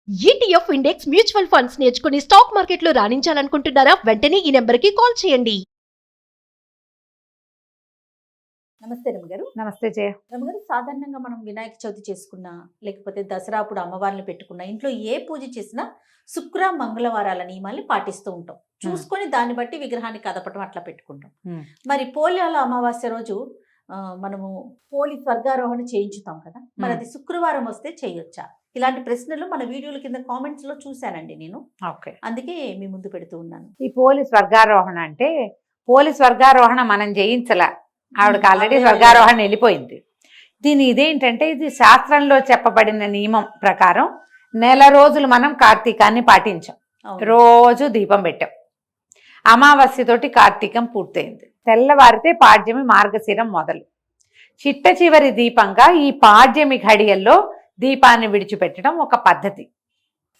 ETF index mutual funds నేర్చుకుని stock మార్కెట్లో రాణించాలనుకుంటున్నారా? వెంటనే ఈ నెంబర్కి కాల్ చేయండి. నమస్తే రమగారు. నమస్తే జయ. రమగారు, సాధారణంగా మనం వినాయక చవితి చేసుకున్నా, లేకపోతే దసరా అప్పుడు అమ్మవారిని పెట్టుకున్నా, ఇంట్లో ఏ పూజ చేసినా శుక్ర మంగళవారాల నియమాల్ని పాటిస్తూ ఉంటాం. చూసుకొని దాన్ని బట్టి విగ్రహాన్ని కదపటం అట్లా పెట్టుకుంటాం. మరి పోలేల అమావాస్య రోజు మనము పోలి స్వర్గారోహణ చేయించుతాం కదా, మరి అది శుక్రవారం వస్తే చేయొచ్చా? ఇలాంటి ప్రశ్నలు మన వీడియోల కింద కామెంట్స్ లో చూశానండి నేను. అందుకే మీ ముందు పెడుతూ ఉన్నాను. ఈ పోలి స్వర్గారోహణ అంటే, పోలి స్వర్గారోహణ మనం చేయించలా, ఆవిడకి ఆల్రెడీ స్వర్గారోహణ వెళ్ళిపోయింది. ఇదేంటంటే, ఇది శాస్త్రంలో చెప్పబడిన నియమం ప్రకారం నెల రోజులు మనం కార్తీకాన్ని పాటించాం. రోజు దీపం పెట్టాం. అమావాస్యతోటి కార్తీకం పూర్తయింది. తెల్లవారితే పాడ్యమి మార్గశిరం మొదలు. చిట్ట చివరి దీపంగా ఈ పాడ్యమి ఘడియల్లో దీపాన్ని విడిచిపెట్టడం ఒక పద్ధతి.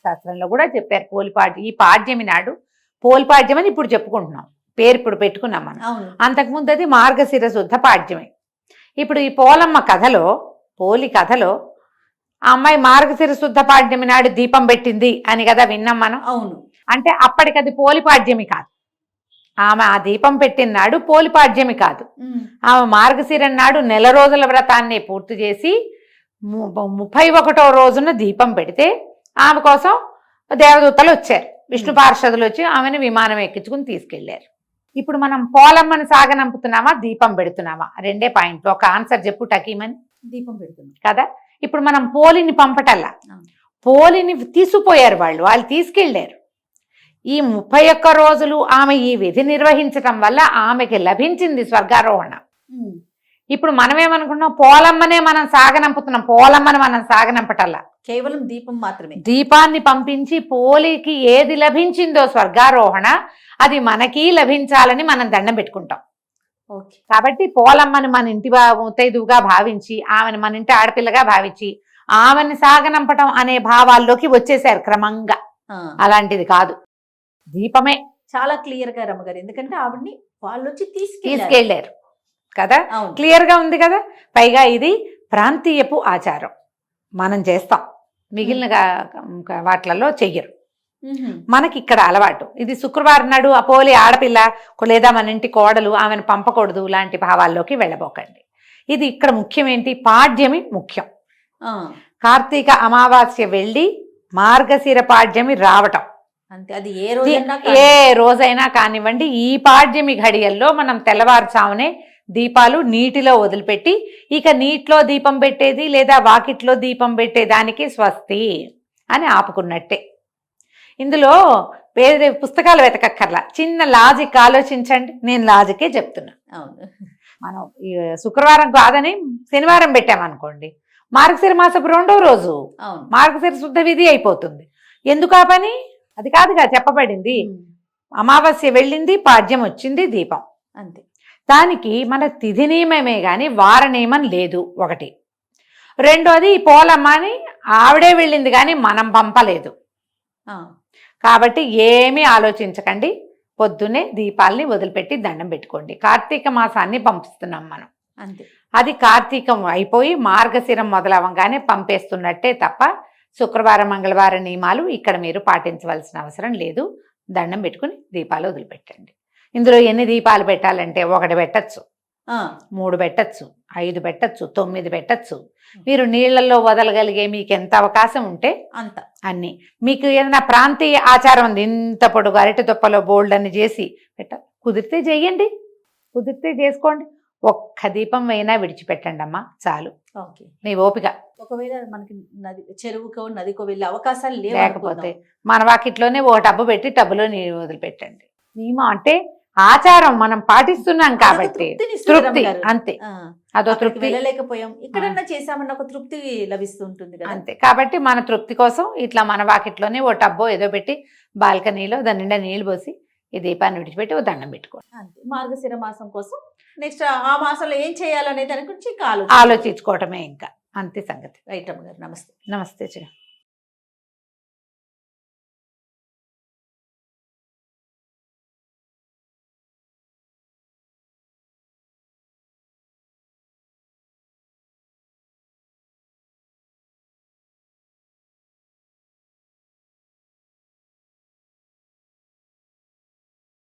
శాస్త్రంలో కూడా చెప్పారు. ఈ పాడ్యమి నాడు పోలిపాడ్యం అని ఇప్పుడు చెప్పుకుంటున్నాం, పేరు ఇప్పుడు పెట్టుకున్నాం మనం. అంతకుముందు అది మార్గశిర శుద్ధ పాడ్యమే. ఇప్పుడు ఈ పోలమ్మ కథలో, పోలి కథలో ఆ అమ్మాయి మార్గశిర శుద్ధ పాడ్యమి నాడు దీపం పెట్టింది అని కదా విన్నాం మనం. అవును. అంటే అప్పటికి అది పోలిపాడ్యమి కాదు. ఆమె ఆ దీపం పెట్టిన నాడు పోలిపాడ్యమి కాదు. ఆమె మార్గశిరం నాడు నెల రోజుల వ్రతాన్ని పూర్తి చేసి 31వ రోజున దీపం పెడితే ఆమె కోసం దేవదూతలు వచ్చారు, విష్ణు పార్షదులు వచ్చి ఆమెను విమానం ఎక్కించుకుని తీసుకెళ్లారు. ఇప్పుడు మనం పోలమ్మని సాగనంపుతున్నామా, దీపం పెడుతున్నామా? రెండే పాయింట్లు. ఒక ఆన్సర్ చెప్పు టకీమని. దీపం పెడుతున్నాం కదా. ఇప్పుడు మనం పోలిని పంపటల్లా, పోలిని తీసుకుపోయారు వాళ్ళు తీసుకెళ్లారు. ఈ 31 రోజులు ఆమె ఈ విధి నిర్వహించటం వల్ల ఆమెకి లభించింది స్వర్గారోహణ. ఇప్పుడు మనమేమనుకున్నాం, పోలమ్మనే మనం సాగనంపుతున్నాం. పోలమ్మని మనం సాగనంపటల్లా, కేవలం దీపం మాత్రమే. దీపాన్ని పంపించి పోలికి ఏది లభించిందో స్వర్గారోహణ, అది మనకి లభించాలని మనం దండం పెట్టుకుంటాం. కాబట్టి పోలమ్మని మన ఇంటి ముత్తైదువుగా భావించి, ఆమెను మన ఇంటి ఆడపిల్లగా భావించి ఆమెను సాగనంపటం అనే భావాల్లోకి వచ్చేసారు క్రమంగా. అలాంటిది కాదు, దీపమే. చాలా క్లియర్ గా రమ్మగారు, ఎందుకంటే ఆవిడ్ని వాళ్ళు వచ్చి తీసుకెళ్లారు కదా, క్లియర్ గా ఉంది కదా. పైగా ఇది ప్రాంతీయపు ఆచారం, మనం చేస్తాం, మిగిలిన వాటిలలో చెయ్యరు. మనకి ఇక్కడ అలవాటు. ఇది శుక్రవారం నాడు పోలి ఆడపిల్ల లేదా మన ఇంటి కోడలు, ఆమెను పంపకూడదు లాంటి భావాల్లోకి వెళ్ళబోకండి. ఇది ఇక్కడ ముఖ్యం ఏంటి, పాడ్యమి ముఖ్యం. కార్తీక అమావాస్య వెళ్ళి మార్గశిర పాడ్యమి రావటం అంతే. అది ఏ రోజైనా కానివ్వండి, ఈ పాడ్యమి ఘడియల్లో మనం తెల్లవారుజామునే దీపాలు నీటిలో వదిలిపెట్టి, ఇక నీటిలో దీపం పెట్టేది లేదా వాకిట్లో దీపం పెట్టేదానికి స్వస్తి అని ఆపుకున్నట్టే. ఇందులో వేరే పుస్తకాలు వెతకక్కర్లా, చిన్న లాజిక్ ఆలోచించండి. నేను లాజికే చెప్తున్నా. మనం శుక్రవారం కాదని శనివారం పెట్టామనుకోండి, మార్గశిర మాసపు 2వ రోజు మార్గశిర శుద్ధ విధి అయిపోతుంది. ఎందుకు ఆ పని? అది కాదుగా చెప్పబడింది. అమావాస్య వెళ్ళింది, పాడ్యం వచ్చింది, దీపం అంతే. దానికి మన తిథి నియమమే గాని వార నియమం లేదు, ఒకటి. రెండోది, పోలమ్మని ఆవిడే వెళ్ళింది కానీ మనం పంపలేదు. కాబట్టి ఏమీ ఆలోచించకండి, పొద్దున్నే దీపాలని వదిలిపెట్టి దండం పెట్టుకోండి. కార్తీక మాసాన్ని పంపిస్తున్నాం మనం, అంతే. అది కార్తీకం అయిపోయి మార్గశిరం మొదలవగానే పంపేస్తున్నట్టే తప్ప శుక్రవారం మంగళవారం నియమాలు ఇక్కడ మీరు పాటించవలసిన అవసరం లేదు. దండం పెట్టుకుని దీపాలు వదిలిపెట్టండి. ఇందులో ఎన్ని దీపాలు పెట్టాలంటే 1 పెట్టచ్చు, 3 పెట్టచ్చు, 5 పెట్టచ్చు, 9 పెట్టచ్చు. మీరు నీళ్లలో వదలగలిగే మీకు ఎంత అవకాశం ఉంటే అంత. అన్ని మీకు ఏదైనా ప్రాంతీయ ఆచారం ఉంది, ఇంత పొడుగు అరటి దుప్పలో బోల్డ్ అని చేసి కుదిరితే చెయ్యండి, కుదిరితే చేసుకోండి. ఒక్క దీపం అయినా విడిచిపెట్టండి అమ్మా, చాలు. నీ ఓపిక. ఒకవేళ మనకి చెరువుకో నదికో వెళ్ళే అవకాశాలు లేకపోతే మన వాకిట్లోనే ఒక టబ్బు పెట్టి టబ్బులో నీరు వదిలిపెట్టండి. నియమం అంటే ఆచారం, మనం పాటిస్తున్నాం కాబట్టి తృప్తి, అంతే. అదో తృప్తి. వెళ్ళలేకపోయాం, ఇక్కడన్నా చేసామన్న ఒక తృప్తి లభిస్తుంటుంది కదా, అంతే. కాబట్టి మన తృప్తి కోసం ఇట్లా మన వాకిట్లోనే ఓ టబ్బో ఏదో పెట్టి బాల్కనీలో దాని నిండా నీళ్లు పోసి ఈ దీపాన్ని విడిచిపెట్టి ఓ దండం పెట్టుకోండి. అంతే. మార్గశిర మాసం కోసం నెక్స్ట్ ఆ మాసంలో ఏం చేయాలనే దాని గురించి ఆలోచించుకోవటమే ఇంకా, అంతే సంగతి. రైట్ అమ్మగారు, నమస్తే. నమస్తే.